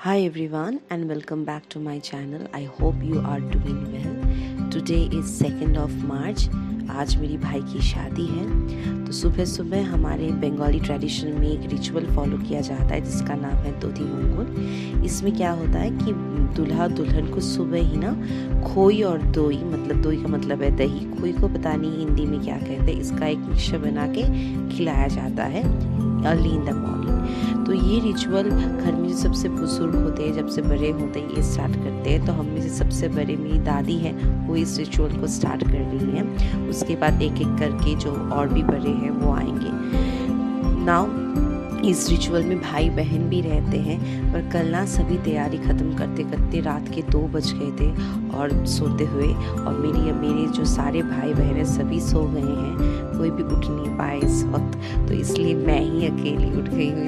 Hi everyone and welcome back to my channel. I hope you are doing well. Today is 2nd of March. आज मेरी भाई की शादी है। तो सुबह सुबह हमारे बंगाली ट्रेडिशन में एक रिचुअल फॉलो किया जाता है जिसका नाम है दोधी मंगल। इसमें क्या होता है कि दूल्हा दुल्हन को सुबह ही ना खोई और दोई, मतलब दोई का मतलब है दही, खोई को पता नहीं हिंदी में क्या कहते हैं, इसका एक मिक्सचर बना के खिलाया जाता है अर्ली इन द मॉर्निंग। तो ये रिचुअल घर में जो सबसे बुजुर्ग होते हैं, जब से बड़े होते हैं, ये स्टार्ट करते हैं। तो हम में से सबसे बड़े मेरी दादी हैं, वो इस रिचुअल को स्टार्ट कर रही हैं। उसके बाद एक एक करके जो और भी बड़े हैं वो आएंगे। नाउ इस रिचुअल में भाई बहन भी रहते हैं, पर कल ना सभी तैयारी ख़त्म करते करते रात के 2 बज गए थे और सोते हुए, और मेरे जो सारे भाई बहन हैं सभी सो गए हैं, कोई भी उठ नहीं पाए इस वक्त। तो इसलिए मैं ही अकेली उठ गई हूँ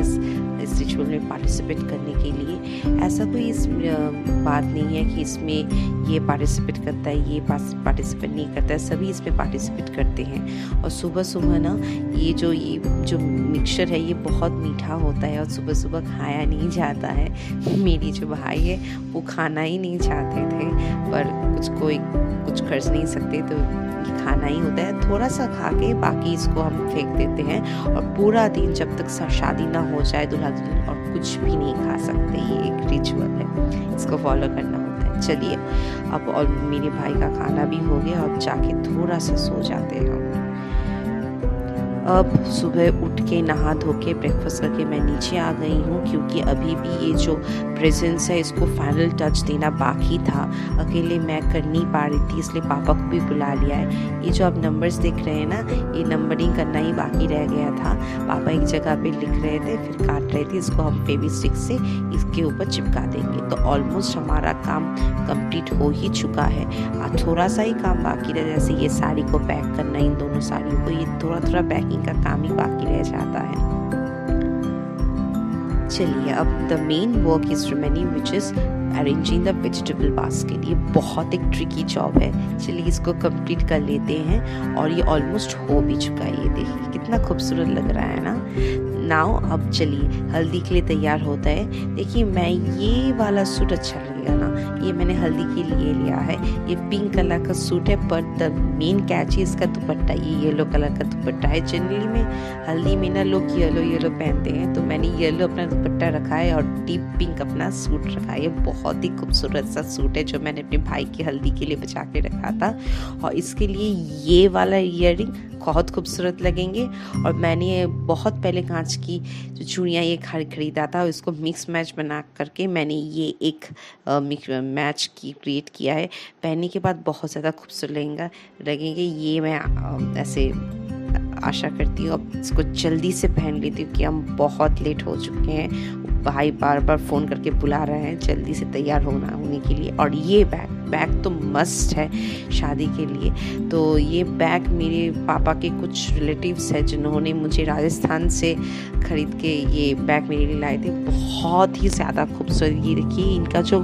इस रिचुअल में पार्टिसिपेट करने के लिए। ऐसा कोई इस बात नहीं है कि इसमें ये पार्टिसिपेट करता है, ये पार्टिसिपेट नहीं करता है, सभी इसमें पार्टिसिपेट करते हैं। और सुबह सुबह ना ये जो मिक्सचर है ये बहुत मीठा होता है और सुबह सुबह खाया नहीं जाता है। मेरी जो भाई है वो खाना ही नहीं चाहते थे, पर कुछ कर नहीं सकते, तो ये खाना ही होता है। थोड़ा सा खा के बाकी इसको हम फेंक देते हैं, और पूरा दिन जब तक शादी ना हो जाए दूल्हा दुल्हन और कुछ भी नहीं खा सकते। ये एक रिचुअल है, इसको फॉलो करना होता है। चलिए अब और मेरे भाई का खाना भी हो गया, अब जाके थोड़ा सा सो जाते हैं हम। अब सुबह उठ के नहा धो के ब्रेकफास्ट करके मैं नीचे आ गई हूँ, क्योंकि अभी भी ये जो प्रेजेंस है इसको फाइनल टच देना बाकी था। अकेले मैं कर नहीं पा रही थी, इसलिए पापा को भी बुला लिया है। ये जो आप नंबर्स देख रहे हैं ना, ये नंबरिंग करना ही बाकी रह गया था। पापा एक जगह पे लिख रहे थे, फिर काट रहे थे। इसको हम फेवी स्टिक से इसके ऊपर चिपका देंगे। तो ऑलमोस्ट हमारा काम कंप्लीट हो ही चुका है। थोड़ा सा ही काम बाकी रह, जैसे ये साड़ी को पैक करना, इन दोनों साड़ियों को, ये थोड़ा थोड़ा पैकिंग का काम ही बाकी रह जाता है। चलिए अब the main work is remaining, which is arranging the vegetable basket. ये बहुत एक ट्रिकी जॉब है। चलिए इसको कंप्लीट कर लेते हैं, और ये ऑलमोस्ट हो भी चुका है। ये देखिए कितना खूबसूरत लग रहा है ना। नाउ अब चलिए हल्दी के लिए तैयार होता है। देखिए मैं ये वाला सूट अच्छा लगेगा ना, ये मैंने हल्दी के लिए लिया है। ये पिंक कलर का सूट है, पर द मेन कैच है इसका दुपट्टा। ये येलो कलर का दुपट्टा है। जनरली में हल्दी में ना लोग येलो पहनते हैं, तो मैंने येलो अपना दुपट्टा रखा है और डीप पिंक अपना सूट रखा है। ये बहुत ही खूबसूरत सा सूट है जो मैंने अपने भाई की हल्दी के लिए बचा के रखा था। और इसके लिए ये वाला ईयररिंग बहुत खूबसूरत लगेंगे। और मैंने बहुत पहले कांच की जो चूड़ियाँ ये खरीदा था, इसको मिक्स मैच बना करके मैंने ये एक मैच की क्रिएट किया है। पहनने के बाद बहुत ज़्यादा खूबसूरत लगेंगे। ये मैं ऐसे आशा करती हूँ अब इसको जल्दी से पहन लेती हूँ कि हम बहुत लेट हो चुके हैं। भाई बार बार फ़ोन करके बुला रहे हैं जल्दी से तैयार होने के लिए। और ये बैग तो मस्ट है शादी के लिए। तो ये बैग मेरे पापा के कुछ रिलेटिव्स हैं जिन्होंने मुझे राजस्थान से ख़रीद के ये बैग मेरे लिए लाए थे। बहुत ही ज़्यादा खूबसूरत। ये देखिए इनका जो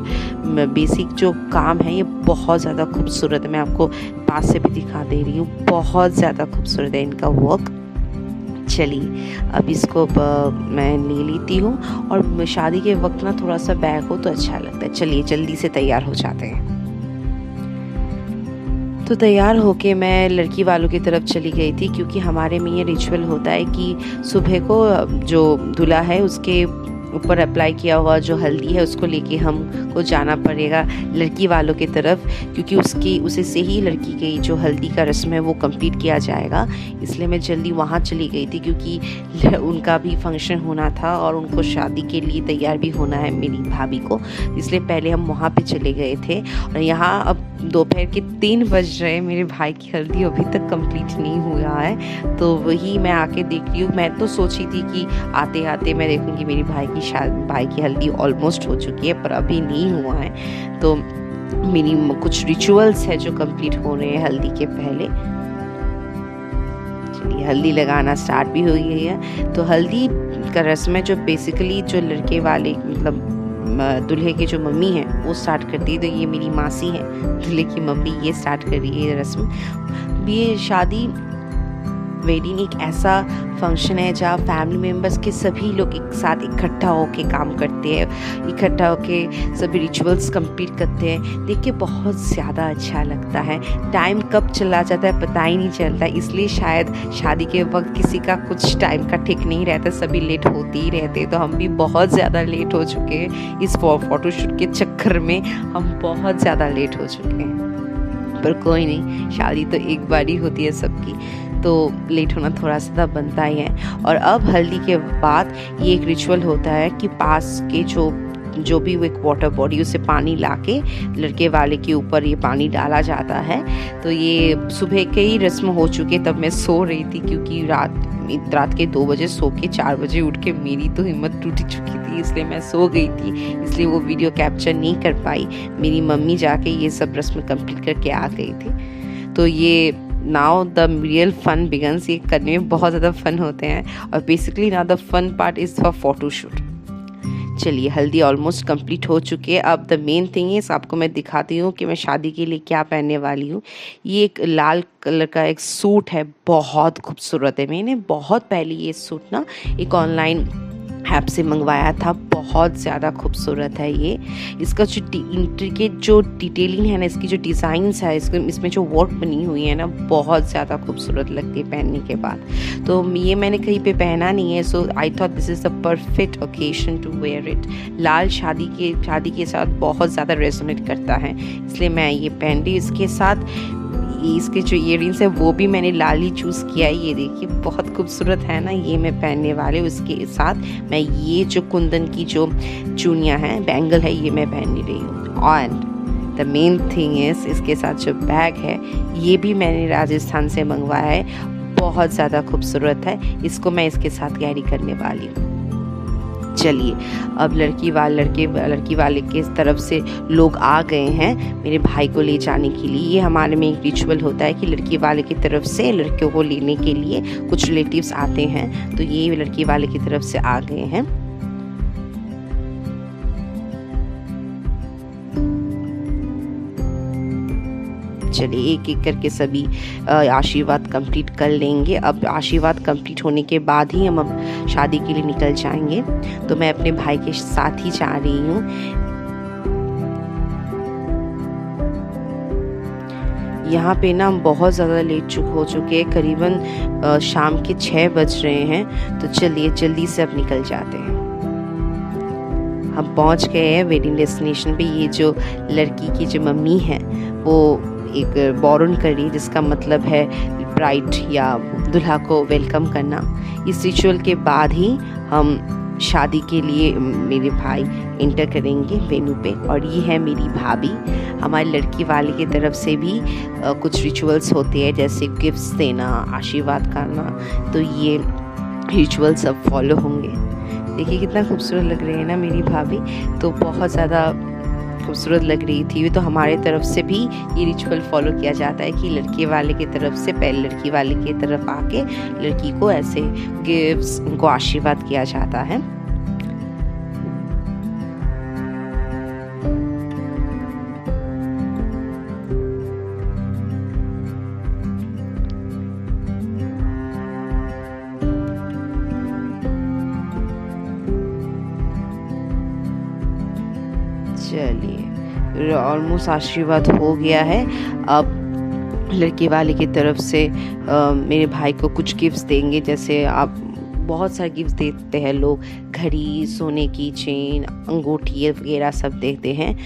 बेसिक जो काम है ये बहुत ज़्यादा खूबसूरत है। मैं आपको पास से भी दिखा दे रही हूँ, बहुत ज़्यादा खूबसूरत है इनका वर्क। चलिए अब इसको मैं ले लेती हूँ, और शादी के वक्त ना थोड़ा सा बैग हो तो अच्छा लगता है। चलिए जल्दी से तैयार हो जाते हैं। तो तैयार होके मैं लड़की वालों की तरफ चली गई थी, क्योंकि हमारे में ये रिचुअल होता है कि सुबह को जो दूल्हा है उसके ऊपर अप्लाई किया हुआ जो हल्दी है उसको लेके हमको जाना पड़ेगा लड़की वालों की तरफ, क्योंकि उसे से ही लड़की की जो हल्दी का रस्म है वो कंप्लीट किया जाएगा। इसलिए मैं जल्दी वहाँ चली गई थी, क्योंकि उनका भी फंक्शन होना था और उनको शादी के लिए तैयार भी होना है मेरी भाभी को। इसलिए पहले हम वहाँ पे चले गए थे। और यहाँ अब दोपहर के 3 बज रहे हैं, मेरे भाई की हल्दी अभी तक कंप्लीट नहीं हुआ है। तो वही मैं आके देख रही हूँ। मैं तो सोची थी कि आते आते मैं देखूँगी मेरी भाई की हल्दी ऑलमोस्ट हो चुकी है, पर अभी नहीं हुआ है। तो मेरी कुछ रिचुअल्स है जो कंप्लीट हो रहे हैं हल्दी के पहले। चलिए हल्दी लगाना स्टार्ट भी हो गई है। तो हल्दी का रस्म है जो बेसिकली जो लड़के वाले मतलब दूल्हे की जो मम्मी है वो स्टार्ट करती है। तो ये मेरी मासी है दूल्हे की मम्मी, ये स्टार्ट कर रही है रस्म। ये शादी वेडिंग एक ऐसा फंक्शन है जहाँ फैमिली मेम्बर्स के सभी लोग एक साथ इकट्ठा होके काम करते हैं, इकट्ठा होके सभी रिचुअल्स कंप्लीट करते हैं। देख के बहुत ज़्यादा अच्छा लगता है। टाइम कब चला जाता है पता ही नहीं चलता, इसलिए शायद शादी के वक्त किसी का कुछ टाइम का ठीक नहीं रहता, सभी लेट होते ही रहते। तो हम भी बहुत ज़्यादा लेट हो चुके हैं इस फ़ोटोशूट के चक्कर में, हम बहुत ज़्यादा लेट हो चुके हैं। पर कोई नहीं, शादी तो एक बार ही होती है सबकी, तो लेट होना थोड़ा सा बनता ही है। और अब हल्दी के बाद ये एक रिचुअल होता है कि पास के जो भी एक वाटर बॉडी उसे पानी लाके लड़के वाले के ऊपर ये पानी डाला जाता है। तो ये सुबह के ही रस्म हो चुके, तब मैं सो रही थी क्योंकि रात के 2 बजे सो के 4 बजे उठ के मेरी तो हिम्मत टूट चुकी थी, इसलिए मैं सो गई थी, इसलिए वो वीडियो कैप्चर नहीं कर पाई। मेरी मम्मी जाके ये सब रस्म कंप्लीट करके आ गई थी। तो ये now the real fun begins, ये करने में बहुत ज़्यादा फन होते हैं। और basically now the fun part is for photoshoot. चलिए, हल्दी ऑलमोस्ट कंप्लीट हो चुकी है। अब द मेन थिंग इज आपको मैं दिखाती हूँ कि मैं शादी के लिए क्या पहनने वाली हूँ। ये एक लाल कलर का एक सूट है, बहुत खूबसूरत है। मैंने बहुत पहले ये सूट ना एक ऑनलाइन ऐप से मंगवाया था, बहुत ज़्यादा खूबसूरत है ये। इसका जो इंट्रिकेट जो डिटेलिंग है ना, इसकी जो डिज़ाइंस है, इसमें जो वर्क बनी हुई है ना, बहुत ज़्यादा खूबसूरत लगती है पहनने के बाद। तो ये मैंने कहीं पे पहना नहीं है, so I thought this is the perfect occasion to wear it. लाल शादी के साथ बहुत ज़्यादा रेजोनेट करता है, इसलिए मैं ये पहन रही। इसके साथ इसके जो ईयररिंग्स है वो भी मैंने लाल ही चूज़ किया है। ये देखिए बहुत खूबसूरत है ना, ये मैं पहनने वाले। उसके साथ मैं ये जो कुंदन की जो चूड़ियाँ हैं, बैंगल है, ये मैं पहन रही हूँ। और द मेन थिंग इज़ इसके साथ जो बैग है ये भी मैंने राजस्थान से मंगवाया है, बहुत ज़्यादा खूबसूरत है। इसको मैं इसके साथ कैरी करने वाली हूँ। चलिए, अब लड़की वाले के तरफ से लोग आ गए हैं मेरे भाई को ले जाने के लिए। ये हमारे में एक रिचुअल होता है कि लड़की वाले की तरफ से लड़कियों को लेने के लिए कुछ रिलेटिव्स आते हैं, तो ये लड़की वाले की तरफ से आ गए हैं। चलिए, एक एक करके सभी आशीर्वाद कंप्लीट कर लेंगे। अब आशीर्वाद कंप्लीट होने के बाद ही हम अब शादी के लिए निकल जाएंगे। तो मैं अपने भाई के साथ ही जा रही हूँ। यहाँ पे ना हम बहुत ज़्यादा लेट हो चुके हैं, करीबन शाम के 6 बज रहे हैं। तो चलिए जल्दी से अब निकल जाते हैं। हम पहुँच गए हैं वेडिंग डेस्टिनेशन पे। ये जो लड़की की जो मम्मी है वो एक बोरन कर रही है, जिसका मतलब है ब्राइड या दुल्हा को वेलकम करना। इस रिचुअल के बाद ही हम शादी के लिए मेरे भाई इंटर करेंगे वेन्यू पे। और ये है मेरी भाभी। हमारी लड़की वाले की तरफ से भी कुछ रिचुअल्स होते हैं, जैसे गिफ्ट्स देना, आशीर्वाद करना। तो ये रिचुअल्स सब फॉलो होंगे। देखिए कितना खूबसूरत लग रही है ना मेरी भाभी, तो बहुत ज़्यादा खूबसूरत लग रही थी। तो हमारे तरफ से भी ये रिचुअल फॉलो किया जाता है कि लड़के वाले की तरफ से पहले लड़की वाले की तरफ आके लड़की को ऐसे गिफ्ट्स, उनको आशीर्वाद किया जाता है। चलिए, ऑलमोस्ट आशीर्वाद हो गया है। अब लड़के वाले की तरफ से मेरे भाई को कुछ गिफ्ट्स देंगे। जैसे आप बहुत सारे गिफ्ट्स देते हैं लोग, घड़ी, सोने की चेन, अंगूठी वगैरह सब देते हैं।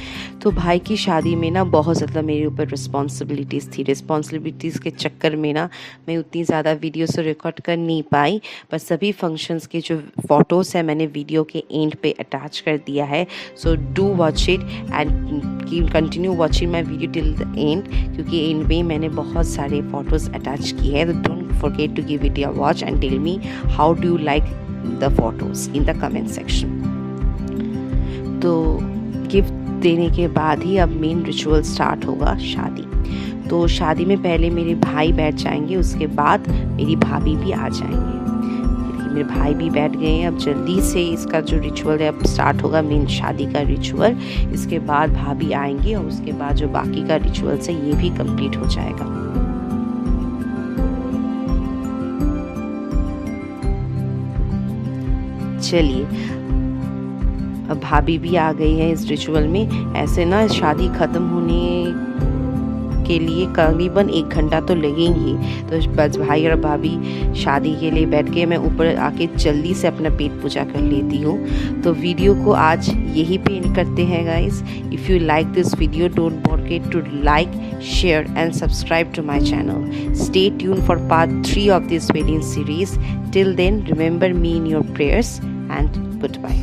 तो भाई की शादी में ना बहुत ज़्यादा मेरे ऊपर रिस्पॉन्सिबिलिटीज़ थी। रिस्पॉन्सिबिलिटीज़ के चक्कर में ना मैं उतनी ज़्यादा वीडियो से रिकॉर्ड कर नहीं पाई, पर सभी फंक्शंस के जो फ़ोटोज़ हैं मैंने वीडियो के एंड पे अटैच कर दिया है। So do watch it and continue watching my video till the end, क्योंकि एंड में मैंने बहुत सारे फ़ोटोज़ अटैच किए हैं। तो don't forget to give it a watch and tell me how do you like the photos in the comment section. तो gift देने के बाद ही अब मेन रिचुअल स्टार्ट होगा, शादी। तो शादी में पहले मेरे भाई बैठ जाएंगे, उसके बाद मेरी भाभी भी आ जाएंगे। मेरे भाई भी बैठ गए हैं। अब जल्दी से इसका जो रिचुअल है अब स्टार्ट होगा, मेन शादी का रिचुअल। इसके बाद भाभी आएंगे और उसके बाद जो बाकी का रिचुअल्स है ये भी कंप्लीट हो जाएगा। चलिए, अब भाभी भी आ गई है इस रिचुअल में। ऐसे ना शादी ख़त्म होने के लिए करीबन 1 घंटा तो लगेंगी, तो बस भाई और भाभी शादी के लिए बैठ के मैं ऊपर आके जल्दी से अपना पेट पूजा कर लेती हूँ। तो वीडियो को आज यही पे एंड करते हैं guys. If you like this video, don't forget to like, share and subscribe to my channel. Stay tune for part 3 of this wedding series. Till then, remember me in your prayers and goodbye.